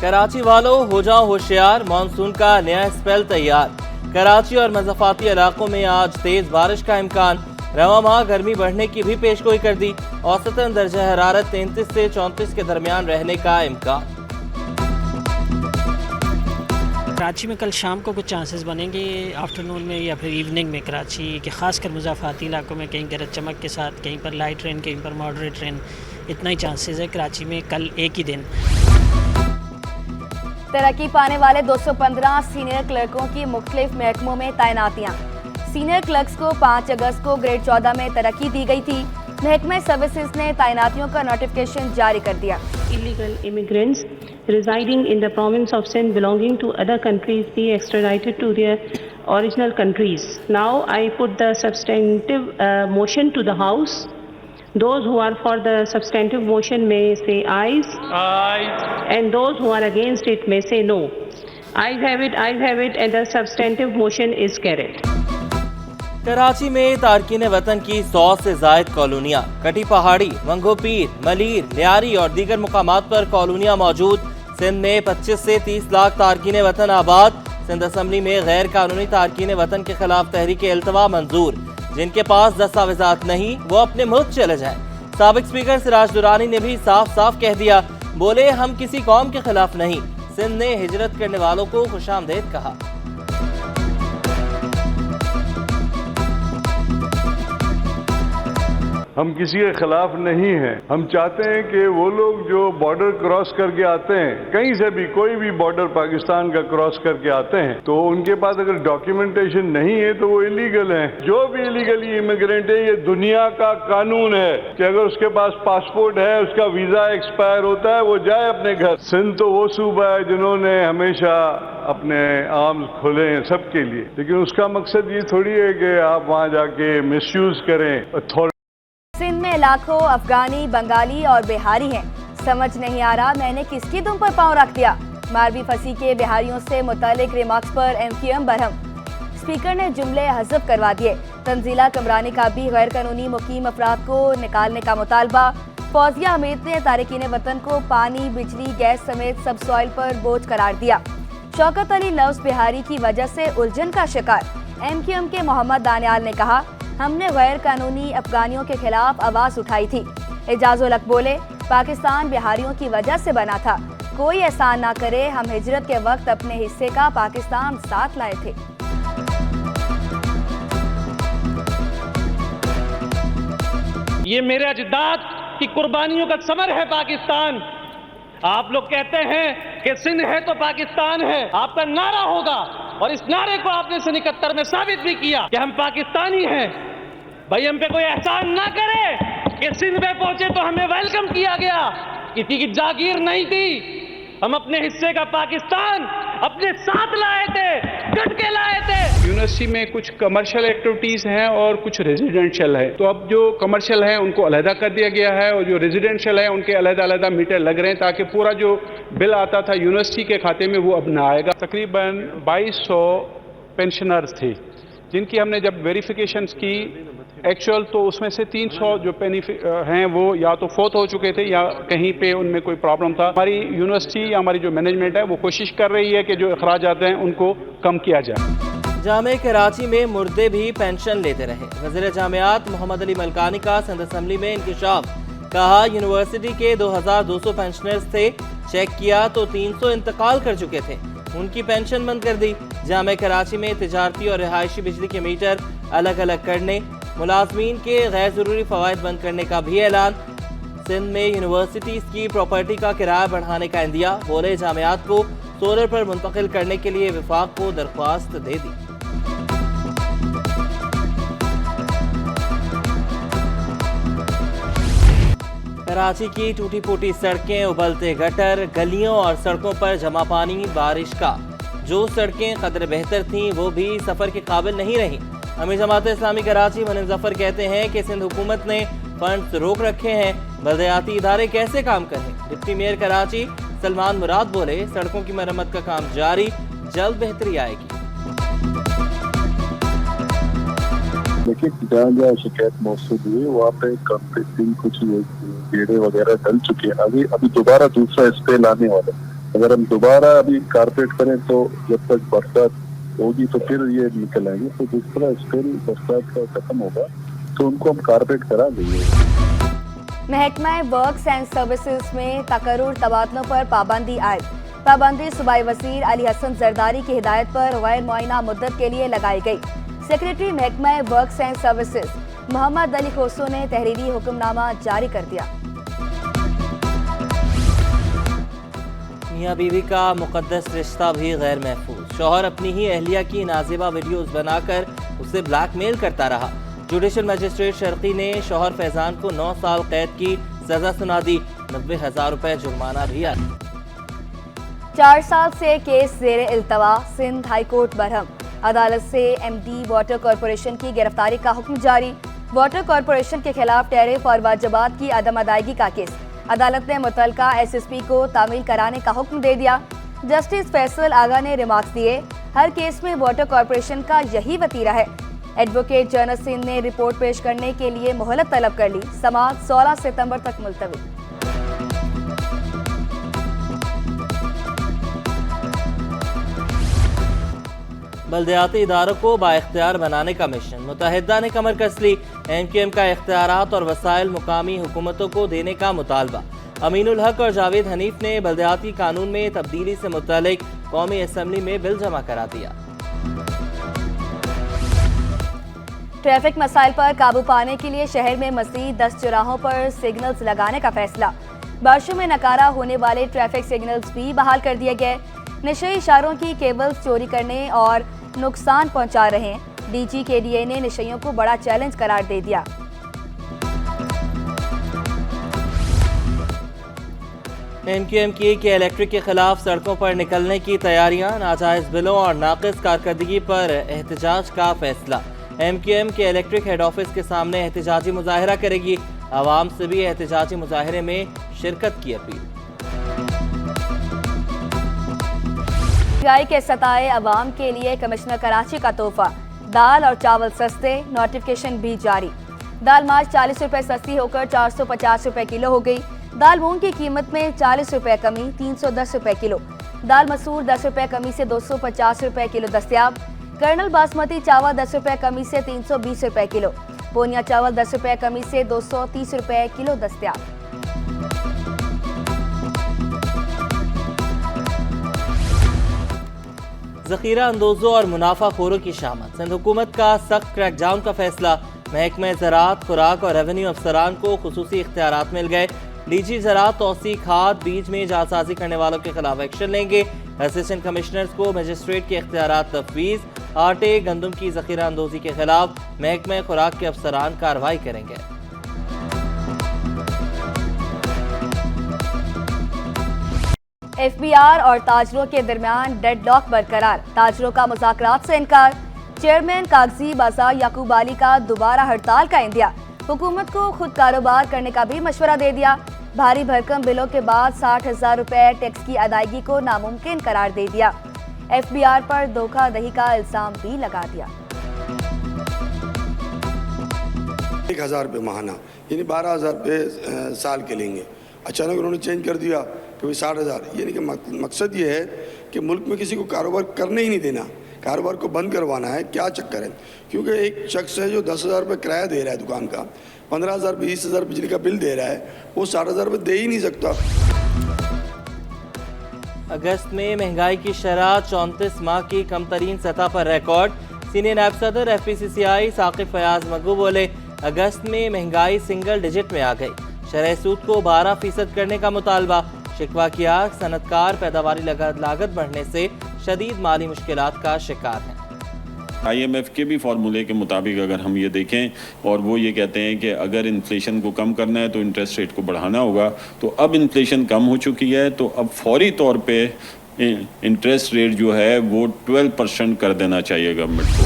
कराची वालों हो जाओ होशियार, मानसून का नया स्पेल तैयार। कराची और मज़ाफ़ाती इलाकों में आज तेज बारिश का इम्कान। रवा माह गर्मी बढ़ने की भी पेशगोई कर दी। औसतन दर्जा हरारत 33 से 34 के दरमियान रहने का इम्कान। कराची में कल शाम को कुछ चांसेस बनेंगे आफ्टरनून में या फिर इवनिंग में। कराची के खासकर मुज़ाफ़ाती इलाकों में कहीं गरज चमक के साथ, कहीं पर लाइट रेन, कहीं पर मॉडरेट रेन, इतना ही चांसेस है कराची में कल एक ही दिन। तरक्की पाने वाले 215 सीनियर क्लर्कों की मुख्तलिफ महकमों में तैनातियाँ। सीनियर क्लर्क्स को 5 अगस्त को ग्रेड 14 में तरक्की दी गई थी। महकमे सर्विसेज ने तैनातियों का नोटिफिकेशन जारी कर दिया। Illegal immigrants residing in the province of Sindh belonging to other countries be extradited to their original countries. Now I put the substantive motion to the House. Those who are for the substantive motion may say ayes. Ayes. And those who are against it may say no. Ayes have it, and the substantive motion is carried. Karachi में तारकीन वतन की 100 से जायद कॉलोनियाँ। कटी पहाड़ी, मंगो पीर, मलीर, लियारी और दीगर मुकामात पर कॉलोनियाँ मौजूद। सिंध में 25 से 30 लाख तारकीन वतन आबाद। सिंध असम्बली में गैर कानूनी तारकीन वतन के खिलाफ तहरीक इल्तवा मंजूर। जिनके पास दस्तावेजात नहीं वो अपने मुल्क चले जाएं। साबिक स्पीकर सिराज दुरानी ने भी साफ साफ कह दिया, बोले हम किसी कौम के खिलाफ नहीं। सिंध ने हिजरत करने वालों को खुशामदीद कहा। हम किसी के खिलाफ नहीं हैं। हम चाहते हैं कि वो लोग जो बॉर्डर क्रॉस करके आते हैं, कहीं से भी कोई भी बॉर्डर पाकिस्तान का क्रॉस करके आते हैं, तो उनके पास अगर डॉक्यूमेंटेशन नहीं है तो वो इलीगल हैं। जो भी इलीगली इमिग्रेंट है, ये दुनिया का कानून है कि अगर उसके पास पासपोर्ट है, उसका वीजा एक्सपायर होता है, वो जाए अपने घर। सिंध तो वो सूबा है जिन्होंने हमेशा अपने आर्म्स खोले हैं सबके लिए, लेकिन उसका मकसद ये थोड़ी है कि आप वहाँ जाके मिसयूज करें। सिंध में लाखों अफगानी, बंगाली और बिहारी हैं। समझ नहीं आ रहा मैंने किसकी दुम पर पांव रख दिया। मारवी फंसी के बिहारियों से मुतालिक रिमार्क्स पर MQM बरहम। स्पीकर ने जुमले हज़फ करवा दिए। तंजीला कमरानी का भी गैर कानूनी मुकीम अफराद को निकालने का मुतालबा। फौजिया हमीद ने तारिकीन वतन को पानी, बिजली, गैस समेत सब सॉइल पर बोझ करार दिया। शौकत अली लफ्ज़ बिहारी की वजह से उलझन का शिकार। MQM के मोहम्मद दानियाल ने कहा, हमने गैर कानूनी अफगानियों के खिलाफ आवाज़ उठाई थी। एजाजुल हक बोले, पाकिस्तान बिहारियों की वजह से बना था। कोई एहसान ना करे, हम हिजरत के वक्त अपने हिस्से का पाकिस्तान साथ लाए थे। ये मेरे अजदाद की कुर्बानियों का समर है पाकिस्तान। आप लोग कहते हैं कि सिंध है तो पाकिस्तान है, आपका नारा होगा, और इस नारे को आपने 71 में साबित भी किया कि हम पाकिस्तानी हैं। भाई हम पे कोई एहसान ना करे कि सिंध में पहुंचे तो हमें वेलकम किया गया, किसी की जागीर नहीं थी। हम अपने हिस्से का पाकिस्तान अपने साथ लाए थे, डट के लाए थे। यूनिवर्सिटी में कुछ कमर्शियल एक्टिविटीज़ हैं और कुछ रेजिडेंशियल है, तो अब जो कमर्शियल है उनको अलहदा कर दिया गया है और जो रेजिडेंशियल है उनके अलग-अलग मीटर लग रहे हैं, ताकि पूरा जो बिल आता था यूनिवर्सिटी के खाते में वो अब ना आएगा। तकरीबन 2200 पेंशनर्स थे जिनकी हमने जब वेरिफिकेशंस की एक्चुअल, तो उसमें से 300 जो हैं वो या तो फोत हो चुके थे या कहीं पे उनमें कोई प्रॉब्लम था। हमारी यूनिवर्सिटी या हमारी जो मैनेजमेंट है वो कोशिश कर रही है कि जो अखराजात हैं उनको कम किया जाए। जामे कराची में मुर्दे भी पेंशन लेते रहे। वज़ीर जामियात मोहम्मद अली मलकानी का सिंध असम्बली में इंकिशाफ। कहा, यूनिवर्सिटी के 2200 पेंशनर्स थे, चेक किया तो 300 इंतकाल कर चुके थे, उनकी पेंशन बंद कर दी। जामे कराची में तिजारती और रिहायशी बिजली के मीटर अलग अलग करने, मुलाजमीन के गैर ज़रूरी फ़वाइद बंद करने का भी ऐलान। सिंध में यूनिवर्सिटीज़ की प्रॉपर्टी का किराया बढ़ाने का इंदिया। बोले, जामियात को सोलर पर मुंतकिल करने के लिए विफाक को दरख्वास्त दे दी। कराची की टूटी फूटी सड़कें, उबलते गटर, गलियों और सड़कों पर जमा पानी। बारिश का जो सड़कें कदर बेहतर थीं वो भी सफ़र के काबिल नहीं रहीं। अमीर जमात इस्लामी कराची मुनीम जफर कहते हैं कि सिंध हुकूमत ने फंड्स रोक रखे हैं, बल्दियाती इदारे कैसे काम करें। डिप्टी मेयर कराची सलमान मुराद बोले, सड़कों की मरम्मत का काम जारी, जल्द बेहतरी आएगी। देखिए, जहाँ जहाँ शिकायत मौसूल हुई वहाँ पे काफी कुछ गेड़े वगैरह डल चुके हैं। अभी दोबारा दूसरा स्पेल आने वाला है। अगर हम दोबारा अभी कारपेट करें तो जब तक बरसात होगी तो फिर ये निकल आएंगे। तो जिस तरह स्टिल बरसात का खत्म होगा तो उनको हम कारपेट करा देंगे। महकमा वर्क्स एंड सर्विसेज में तकर्रुर तबादलों पर पाबंदी आयद। पाबंदी सूबाई वजीर अली हसन जरदारी की हिदायत पर गैर मुआयना मुद्दत के लिए लगाई गई। सेक्रेटरी महकमा works and services Muhammad Ali Khoso ने तहरीरी हुक्मनामा जारी कर दिया। मियाँ बीवी का मुकद्दस रिश्ता भी गैर महफूज। शौहर अपनी ही अहलिया की नाजिबा वीडियोस बनाकर उसे ब्लैकमेल करता रहा। जुडिशल मजिस्ट्रेट शर्की ने शौहर फैजान को 9 साल कैद की सजा सुना दी। 90,000 रुपए जुर्माना भी आया। 4 साल से केस ज़ेरे इल्तवा। Sindh high court Barham. अदालत से MD वाटर कॉरपोरेशन की गिरफ्तारी का हुक्म जारी। वाटर कॉरपोरेशन के खिलाफ टैरिफ और वाजिबात की अदम अदायगी का केस। अदालत ने मुतल्लिका SSP को तामील कराने का हुक्म दे दिया। जस्टिस फैसल आगा ने रिमार्क्स दिए, हर केस में वाटर कॉरपोरेशन का यही वतीरा है। एडवोकेट जनरल सिंध ने रिपोर्ट पेश करने के लिए मोहलत तलब कर ली। समाअत 16 सितंबर तक मुलतवी। बल्दियाती इदारों को बाइख्तियार बनाने का मिशन। मुत्तहिदा ने कमर कस ली। MQM का इख्तियारात और वसाइल मुकामी हुकूमतों को देने का मुतालबा। अमीनुल हक और जावेद हनीफ ने बल्दियाती कानून में तब्दीली से मुतालिक कौमी असम्बली में बिल जमा करा दिया। ट्रैफिक मसाइल पर काबू पाने के लिए शहर में मज़ीद 10 चौराहों पर सिग्नल्स लगाने का फैसला। बारिशों में नकारा होने वाले ट्रैफिक सिग्नल्स भी बहाल कर दिए गए। नशे इशारों की केबल्स चोरी करने और नुकसान पहुंचा रहे हैं। DG KDA ने नशेइयों को बड़ा चैलेंज करार दे दिया। MQM की के इलेक्ट्रिक के खिलाफ सड़कों पर निकलने की तैयारियां। नाजायज बिलों और नाकिस कारकर्दगी पर एहतजाज का फैसला। MQM के इलेक्ट्रिक हेड ऑफिस के सामने एहतजाजी मुजाहिरा करेगी। आवाम से भी एहतजाजी मुजाहिरे में शिरकत की अपील। महंगाई के सताए अवाम के लिए कमिश्नर कराची का तोहफा। दाल और चावल सस्ते, नोटिफिकेशन भी जारी। दाल मार्च 40 रुपए सस्ती होकर 450 रुपए किलो हो गई। दाल मूंग की कीमत में 40 रुपए कमी, 310 रुपए किलो। दाल मसूर 10 रुपए कमी से 250 रुपए किलो दस्तयाब। कर्नल बासमती चावल 10 रुपए कमी से 320 रुपए किलो। पोनिया चावल 10 रुपए कमी से 230 रुपए किलो दस्तयाब। ज़ख़ीरा अंदोज़ों और मुनाफाखोरों की शामत। सिंध हुकूमत का सख्त क्रैकडाउन का फैसला। महकमा ज़राअत, खुराक और रेवेन्यू अफसरान को खुसूसी इख्तियारात मिल गए। DG ज़राअत तौसी खाद बीज में जालसाजी करने वालों के खिलाफ एक्शन लेंगे। असिस्टेंट कमिश्नर्स को मजिस्ट्रेट के इख्तियारात तफवीज़। आटे गंदम की ज़ख़ीरा अंदोज़ी के खिलाफ महकमा खुराक के अफसरान कार्रवाई करेंगे। FBR और ताजरों के दरमियान डेडलॉक बरकरार। ताजरों का मुज़ाकरात से इनकार। चेयरमैन कागजी बाजार याकूब अली का दोबारा हड़ताल का इंदिया। हुकूमत को खुद कारोबार करने का भी मशवरा दे दिया। भारी भरकम बिलों के बाद 60,000 रुपए टैक्स की अदायगी को नामुमकिन करार दे दिया। FBR पर धोखाधड़ी का इल्जाम भी लगा दिया। 1,000 रुपये माहाना यानी 12,000 रुपये साल के लेंगे। अचानक उन्होंने चेंज कर दिया कि भाई 60,000। यानी कि मकसद ये है कि मुल्क में किसी को कारोबार करने ही नहीं देना, कारोबार को बंद करवाना है। क्या चक्कर है? क्योंकि एक शख्स है जो 10,000 रुपये किराया दे रहा है दुकान का, 15,000 20,000 बिजली का बिल दे रहा है, वो 60,000 रुपये दे ही नहीं सकता। अगस्त में महंगाई की शरह 34 माह की कम तरीन सतह पर रिकॉर्ड। सीनियर नायब सदर FPCCI साकिब फयाज मगू बोले, अगस्त में महंगाई सिंगल डिजिट में आ गई। शरह सूद को 12% करने का मुतालबा। शिकवा किया, सनतकार पैदावारी लागत बढ़ने से शदीद माली मुश्किलात का शिकार हैं। IMF के भी फार्मूले के मुताबिक अगर हम ये देखें और वो ये कहते हैं कि अगर इन्फ्लेशन को कम करना है तो इंटरेस्ट रेट को बढ़ाना होगा, तो अब इन्फ्लेशन कम हो चुकी है, तो अब फौरी तौर पे इंटरेस्ट रेट जो है वो 12% कर देना चाहिए गवर्नमेंट को।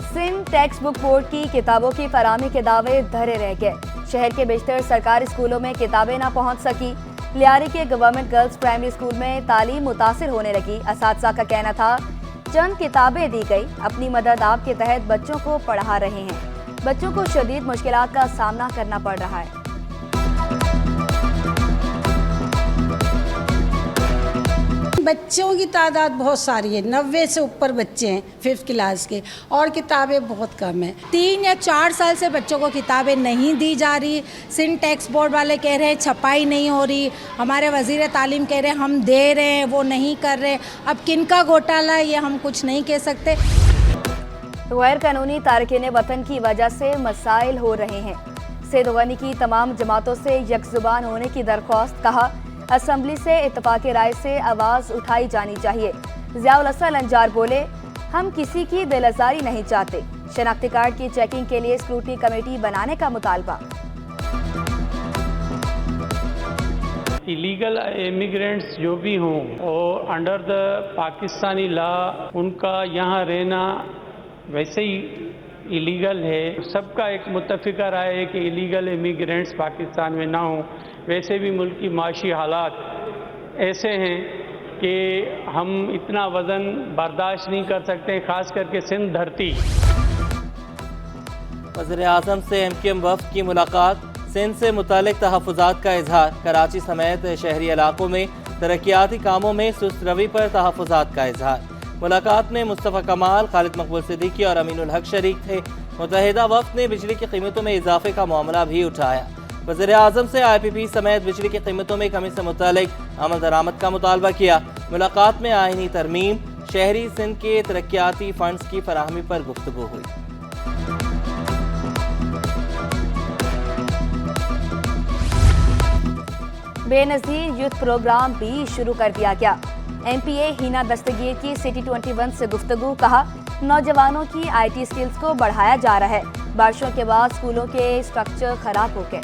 सिंध टेक्स्ट बुक बोर्ड की किताबों की फराहमी के दावे धरे रह गए। शहर के बेशतर सरकारी स्कूलों में किताबें ना पहुँच सकी। लियारी के गवर्नमेंट गर्ल्स प्राइमरी स्कूल में तालीम मुतासिर होने लगी। असातिज़ा का कहना था चंद किताबें दी गई, अपनी मदद आप के तहत बच्चों को पढ़ा रहे हैं। बच्चों को शदीद मुश्किलात का सामना करना पड़ रहा है। बच्चों की तादाद बहुत सारी है, 90 से ऊपर बच्चे हैं 5th क्लास के, और किताबें बहुत कम हैं। 3 या 4 साल से बच्चों को किताबें नहीं दी जा रही। सिंध टैक्स बोर्ड वाले कह रहे हैं छपाई नहीं हो रही, हमारे वज़ीर तालीम कह रहे हैं हम दे रहे हैं, वो नहीं कर रहे। अब किनका घोटाला है ये हम कुछ नहीं कह सकते। गैर कानूनी तारकीन वतन की वजह से मसाइल हो रहे हैं। सैयद गनी की तमाम जमातों से यकजुबान होने की दरख्वास्त। कहा असम्बली से इत्तफाक़ी राय से आवाज़ उठाई जानी चाहिए। ज़ियाउल हसन अंजार बोले हम किसी की दिल आज़ारी नहीं चाहते। शनाख्ती कार्ड की चेकिंग के लिए स्क्रूटनी कमेटी बनाने का मुतालबा। इलीगल इमिग्रेंट्स जो भी हों और अंडर द पाकिस्तानी लॉ उनका यहाँ रहना वैसे ही इलीगल है। सबका एक मुत्तफ़िका राय है कि इलीगल इमिग्रेंट्स पाकिस्तान में ना हो। वैसे भी मुल्क की माशी हालात ऐसे हैं कि हम इतना वज़न बर्दाश्त नहीं कर सकते, ख़ास करके सिंध धरती। वज़ीर आज़म से MQM वफ़द की मुलाकात। सिंध से मुतालिक तहफ़्फ़ुज़ात का इजहार। कराची समेत शहरी इलाकों में तरक्याती कामों में सुस्त रवी पर तहफ़्फ़ुज़ात का इजहार। मुलाकात में मुस्तफ़ा कमाल, खालिद मकबूल सिद्दीकी और अमीनुल हक शरीक थे। मुत्तहिदा वफ़द ने बिजली की कीमतों में इजाफे का मामला भी उठाया। वज़ीर आज़म से IPP समेत बिजली की कीमतों में कमी से मुतालिक अमल दरामद का मुतालबा किया। मुलाकात में आईनी तरमीम, शहरी सिंध के तरक्याती फंड्स की फराहमी पर गुफ्तगू हुई। बेनज़ीर यूथ प्रोग्राम भी शुरू कर दिया गया। MPA हिना दस्तगीर की सिटी 21 से गुफ्तगू। कहा नौजवानों की IT स्किल्स को बढ़ाया जा रहा है। बारिशों के बाद स्कूलों के स्ट्रक्चर खराब हो गए।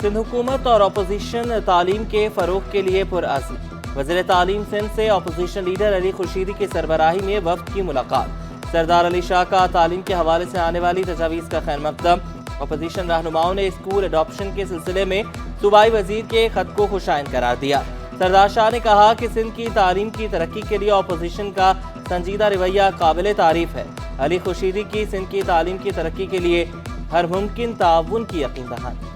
सिंध हुकूमत और अपोजिशन तालीम के फ़रोग़ के लिए पुरअज़्म। वज़ीर तालीम सिंध से अपोजिशन लीडर अली खुर्शीदी की सरबराही में वफ़द की मुलाकात। सरदार अली शाह का तालीम के हवाले से आने वाली तजावीज़ का खैर मकदम। अपोजिशन रहनुमाओं ने स्कूल अडॉप्शन के सिलसिले में सूबाई वज़ीर के ख़त को खुशाइन करार दिया। सरदार शाह ने कहा कि सिंध की तालीम की तरक्की के लिए अपोजिशन का संजीदा रवैया काबिल तारीफ़ है। अली खुर्शीदी की सिंध की तालीम की तरक्की के लिए हर मुमकिन ताउन की यकीन दहानी।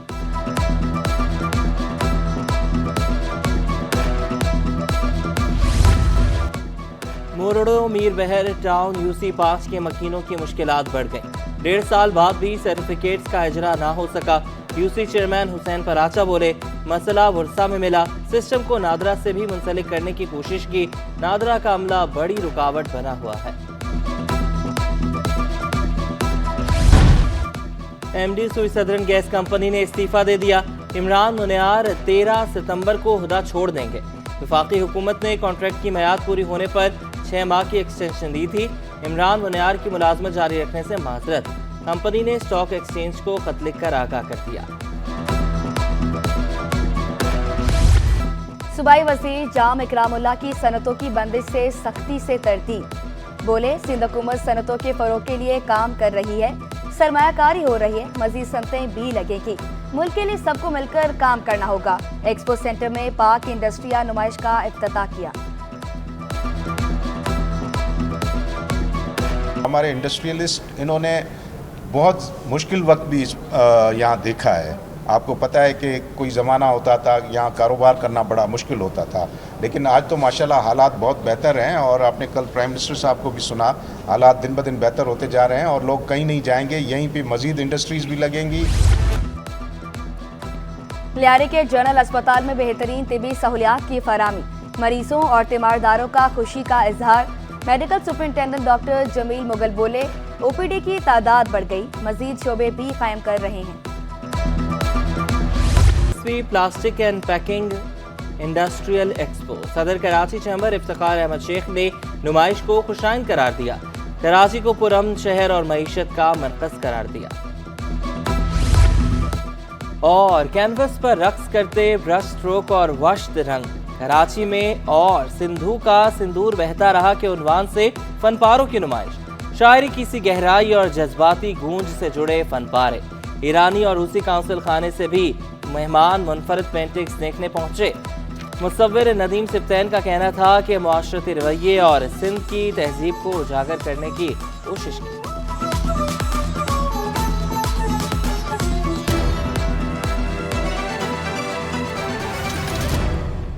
मोरडो मीर बहर टाउन UC 5 के मकीनों की मुश्किलात बढ़ गईं। 1.5 साल बाद भी सर्टिफिकेट्स का इजरा ना हो सका। UC चेयरमैन हुसैन पराचा बोले मसला वुरसा में मिला। सिस्टम को नादरा से भी मुंसलिक करने की कोशिश की। नादरा का अमला बड़ी रुकावट बना हुआ है। MD सुई सदरन गैस कंपनी ने इस्तीफा दे दिया। इमरान मुनियार 13 सितंबर को हुदा छोड़ देंगे। वफाकी हुकूमत ने कॉन्ट्रैक्ट की मियाद पूरी होने पर 6 माह की एक्सटेंशन दी थी। इमरान मुनियार की मुलाजमत जारी रखने से माजरत। कंपनी ने स्टॉक एक्सचेंज को खत लिख कर आगाह कर दिया। सूबाई वज़ीर जाम इकरामुल्लाह की सनतों की बंदिश से सख्ती से तरदीद। बोले सिंध हुकूमत सनतों के फ़रोग़ के लिए काम कर रही है, सरमायाकारी हो रही है, मज़ीद सनतें भी लगेगी। मुल्क के लिए सबको मिलकर काम करना होगा। एक्सपो सेंटर में पाक इंडस्ट्रिया नुमाइश का इफ्तिताह किया। हमारे इंडस्ट्रियलिस्ट इन्होंने बहुत मुश्किल वक्त भी यहाँ देखा है। आपको पता है कि कोई ज़माना होता था यहाँ कारोबार करना बड़ा मुश्किल होता था, लेकिन आज तो माशाल्लाह हालात बहुत बेहतर हैं। और आपने कल प्राइम मिनिस्टर साहब को भी सुना, हालात दिन ब दिन बेहतर होते जा रहे हैं और लोग कहीं नहीं जाएंगे, यहीं पे मज़ीद इंडस्ट्रीज़ भी लगेंगी। लियारी के जनरल अस्पताल में बेहतरीन तिबी सहूलियात की फराहमी। मरीजों और तीमारदारों का खुशी का इजहार। Medical superintendent doctor Jamil Mughal बोले OPD की तादाद बढ़ गई, मजीद शोबे भी कायम कर रहे हैं। Plastic and packing industrial expo. सदर कराची चैम्बर इफ्तिखार अहमद शेख ने नुमाइश को खुशाइन करार दिया। कराची को पुरअमन शहर और मईशत का मरकज करार दिया। और कैनवस पर रक्स करते ब्रश स्ट्रोक और वश्द रंग। कराची में और सिंधु का सिंदूर बहता रहा के उन्वान से फनपारों की नुमाइश। शायरी की सी गहराई और जज्बाती गूंज से जुड़े फनपारे। ईरानी और रूसी काउंसिल खाने से भी मेहमान मुनफरद पेंटिंग्स देखने पहुंचे। मुसव्विर नदीम सिब्तैन का कहना था कि मुआशरती रवैये और सिंध की तहजीब को उजागर करने की कोशिश की।